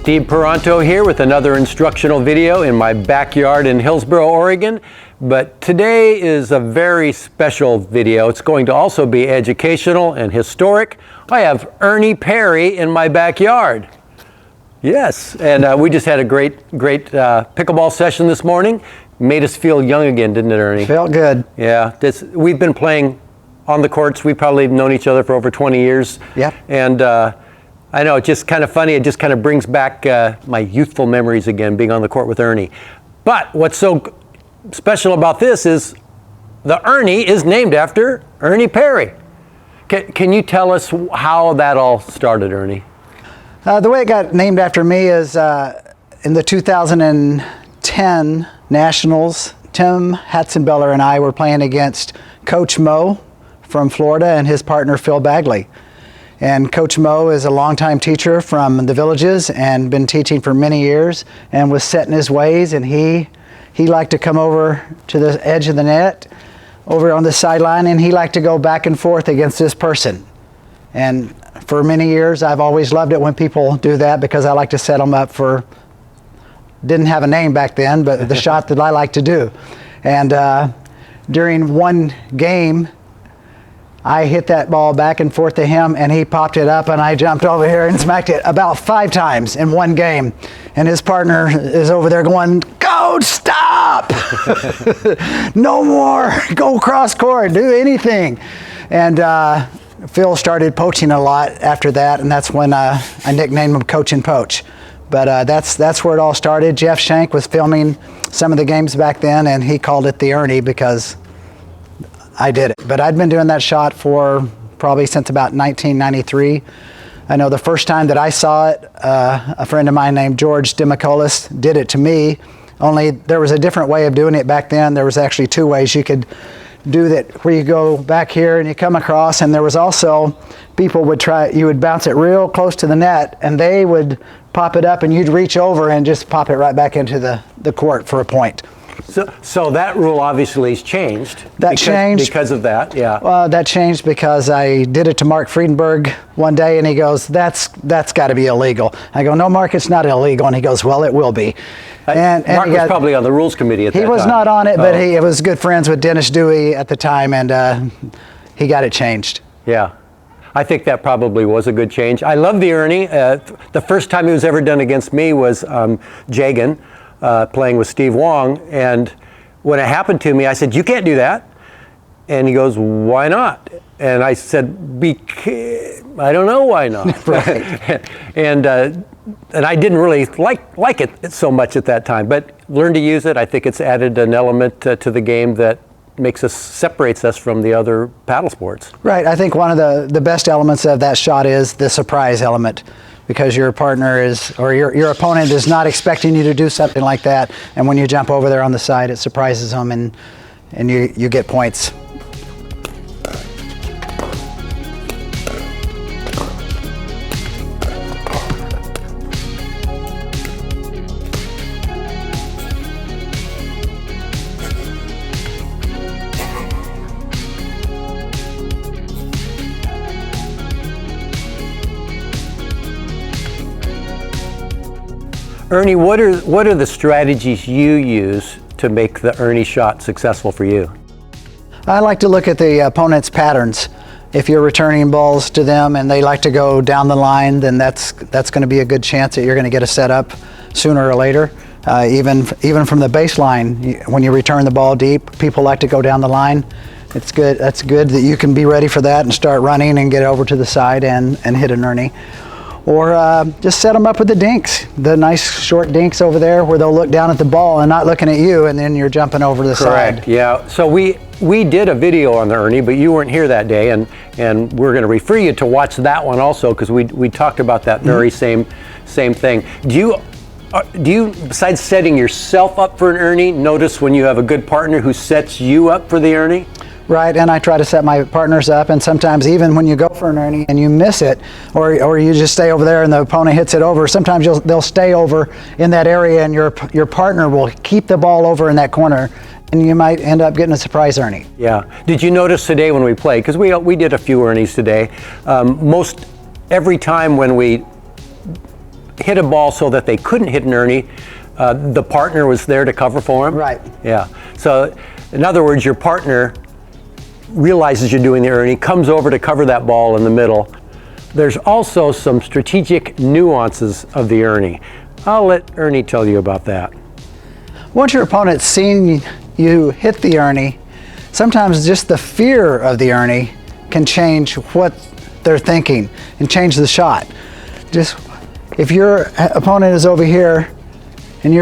Steve Peranto here with another instructional video in my backyard in Hillsboro, Oregon. But today is a very special video. It's going to also be educational and historic. I have Erne Perry in my backyard. Yes, and we just had a great pickleball session this morning. Made us feel young again, didn't it, Erne? Felt good. Yeah, we've been playing on the courts. We've probably known each other for over 20 years. Yep. And I know, it's just kind of funny. It just kind of brings back my youthful memories again, being on the court with Erne. But what's so special about this is the Erne is named after Erne Perry. Can you tell us how that all started, Erne? The way it got named after me is in the 2010 Nationals, Tim Hatzenbeller and I were playing against Coach Mo from Florida and his partner Phil Bagley. And Coach Mo is a longtime teacher from the Villages and been teaching for many years and was set in his ways, and he liked to come over to the edge of the net over on the sideline, and he liked to go back and forth against this person. And for many years I've always loved it when people do that, because I like to set them up for, didn't have a name back then, but the shot that I like to do. And during one game I hit that ball back and forth to him, and he popped it up, and I jumped over here and smacked it about 5 times in one game. And his partner is over there going, "Coach, stop! No more! Go cross court, do anything!" And Phil started poaching a lot after that, and that's when I nicknamed him Coach and Poach. But that's where it all started. Jeff Shank was filming some of the games back then, and he called it the Erne because I did it. But I'd been doing that shot for probably since about 1993. I know the first time that I saw it, a friend of mine named George Demicolis did it to me, only there was a different way of doing it back then. There was actually 2 ways you could do that, where you go back here and you come across, and there was also people would try, you would bounce it real close to the net, and they would pop it up, and you'd reach over and just pop it right back into the court for a point. So that rule obviously has changed. That changed because of that, yeah. Well, that changed because I did it to Mark Friedenberg one day, and he goes, "That's got to be illegal." I go, "No, Mark, it's not illegal." And he goes, "Well, it will be." And Mark was probably on the rules committee at that time. He was not on it, but he was good friends with Dennis Dewey at the time, and he got it changed. Yeah. I think that probably was a good change. I love the Erne. The first time it was ever done against me was Jagan, playing with Steve Wong, and when it happened to me, I said, "You can't do that." And he goes, "Why not?" And I said, "I don't know why not." Right. And I didn't really like it so much at that time, but learned to use it. I think it's added an element to the game that separates us from the other paddle sports. Right. I think one of the best elements of that shot is the surprise element, because your partner is, or your opponent is not expecting you to do something like that, and when you jump over there on the side, it surprises them, and you get points. Erne, what are the strategies you use to make the Erne shot successful for you? I like to look at the opponent's patterns. If you're returning balls to them and they like to go down the line, then that's going to be a good chance that you're going to get a setup sooner or later. Even from the baseline, when you return the ball deep, people like to go down the line. It's good. That's good that you can be ready for that and start running and get over to the side and hit an Erne. Or just set them up with the dinks, the nice short dinks over there where they'll look down at the ball and not looking at you, and then you're jumping over to the side. Correct, yeah. So we did a video on the Erne, but you weren't here that day, and we're going to refer you to watch that one also, because we talked about that very same thing. Do you, besides setting yourself up for an Erne, notice when you have a good partner who sets you up for the Erne? Right, and I try to set my partners up, and sometimes even when you go for an Erne and you miss it, or you just stay over there and the opponent hits it over, sometimes they'll stay over in that area, and your partner will keep the ball over in that corner, and you might end up getting a surprise Erne. Yeah. Did you notice today when we played, because we did a few Ernes today, most every time when we hit a ball so that they couldn't hit an Ernie, the partner was there to cover for him? Right. Yeah. So in other words, your partner realizes you're doing the Ernie, comes over to cover that ball in the middle. There's also some strategic nuances of the Ernie. I'll let Ernie tell you about that. Once your opponent's seen you hit the Ernie, sometimes just the fear of the Ernie can change what they're thinking and change the shot. Just if your opponent is over here and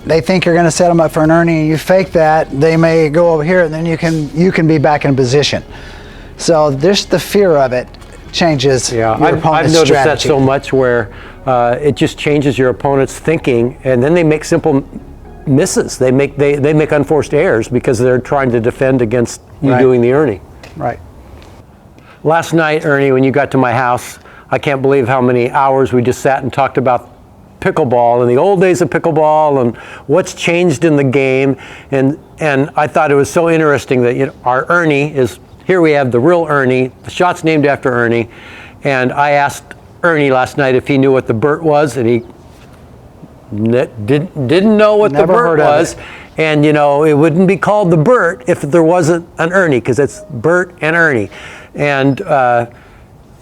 they think you're going to set them up for an Ernie and you fake that, they may go over here and then you can be back in position. So just the fear of it changes your opponent's I've noticed strategy. that so much where it just changes your opponent's thinking, and then they make simple misses. They make unforced errors because they're trying to defend against you doing the Ernie. Right. Last night, Ernie, when you got to my house, I can't believe how many hours we just sat and talked about pickleball and the old days of pickleball and what's changed in the game. And I thought it was so interesting that our Ernie is, here we have the real Ernie, the shot's named after Ernie. And I asked Ernie last night if he knew what the Burt was, and he didn't know what the Burt was. And it wouldn't be called the Burt if there wasn't an Ernie, because it's Burt and Ernie. And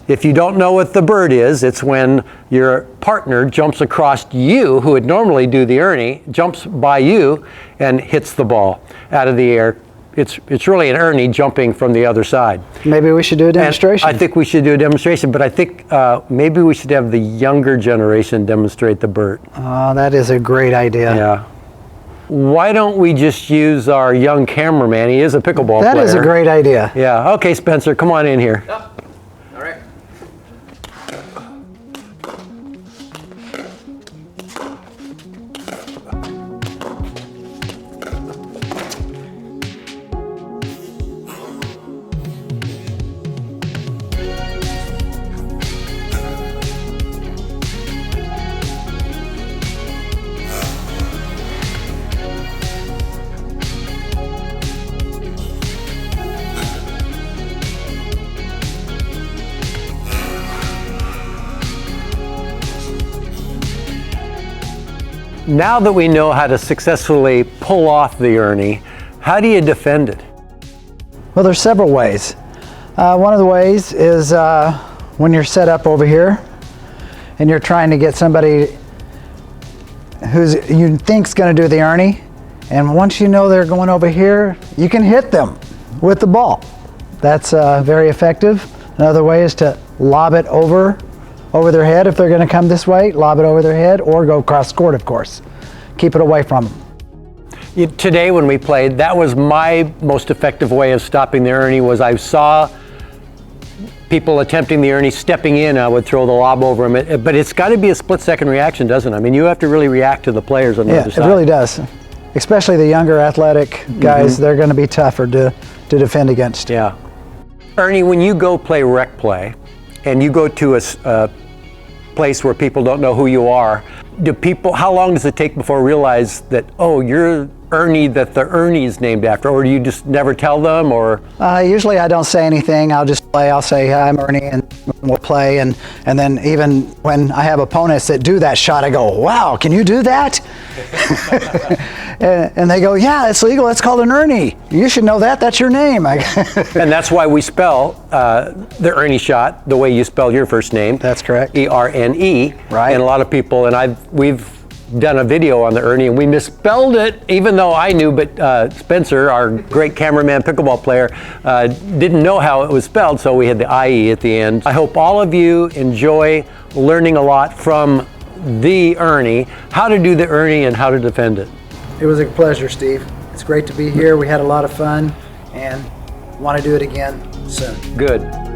if you don't know what the Burt is, it's when your partner jumps across you, who would normally do the Ernie, jumps by you and hits the ball out of the air. It's really an Ernie jumping from the other side. Maybe we should do a demonstration. And I think we should do a demonstration, but I think maybe we should have the younger generation demonstrate the Burt. Oh, that is a great idea. Yeah. Why don't we just use our young cameraman? He is a pickleball player. That is a great idea. Yeah. Okay, Spencer, come on in here. Oh, all right. Now that we know how to successfully pull off the Ernie, how do you defend it? Well, there's several ways. One of the ways is when you're set up over here and you're trying to get somebody you think's going to do the Ernie, and once you know they're going over here, you can hit them with the ball. That's very effective. Another way is to lob it over their head. If they're going to come this way, lob it over their head, or go cross court, of course. Keep it away from them. Today when we played, that was my most effective way of stopping the Ernie. Was I saw people attempting the Ernie, stepping in, I would throw the lob over them. But it's got to be a split-second reaction, doesn't it? I mean, you have to really react to the players on the other side. Yeah, it really does. Especially the younger athletic guys, they're going to be tougher to defend against. Yeah. Ernie, when you go play rec play, and you go to a place where people don't know who you are, how long does it take before they realize that, oh, you're Ernie that the Ernie's named after, or do you just never tell them, or? Usually I don't say anything. I'll just play. I'll say, hi, I'm Ernie, and we'll play. And then even when I have opponents that do that shot, I go, wow, can you do that? and they go, yeah, it's legal. It's called an Ernie. You should know that. That's your name. And that's why we spell the Ernie shot the way you spell your first name. That's correct. E-R-N-E. Right. And a lot of people, and we've done a video on the Ernie, and we misspelled it, even though I knew, but Spencer, our great cameraman pickleball player, didn't know how it was spelled, so we had the IE at the end. I hope all of you enjoy learning a lot from the Ernie, how to do the Ernie and how to defend it. It was a pleasure, Steve. It's great to be here. We had a lot of fun and want to do it again soon. Good.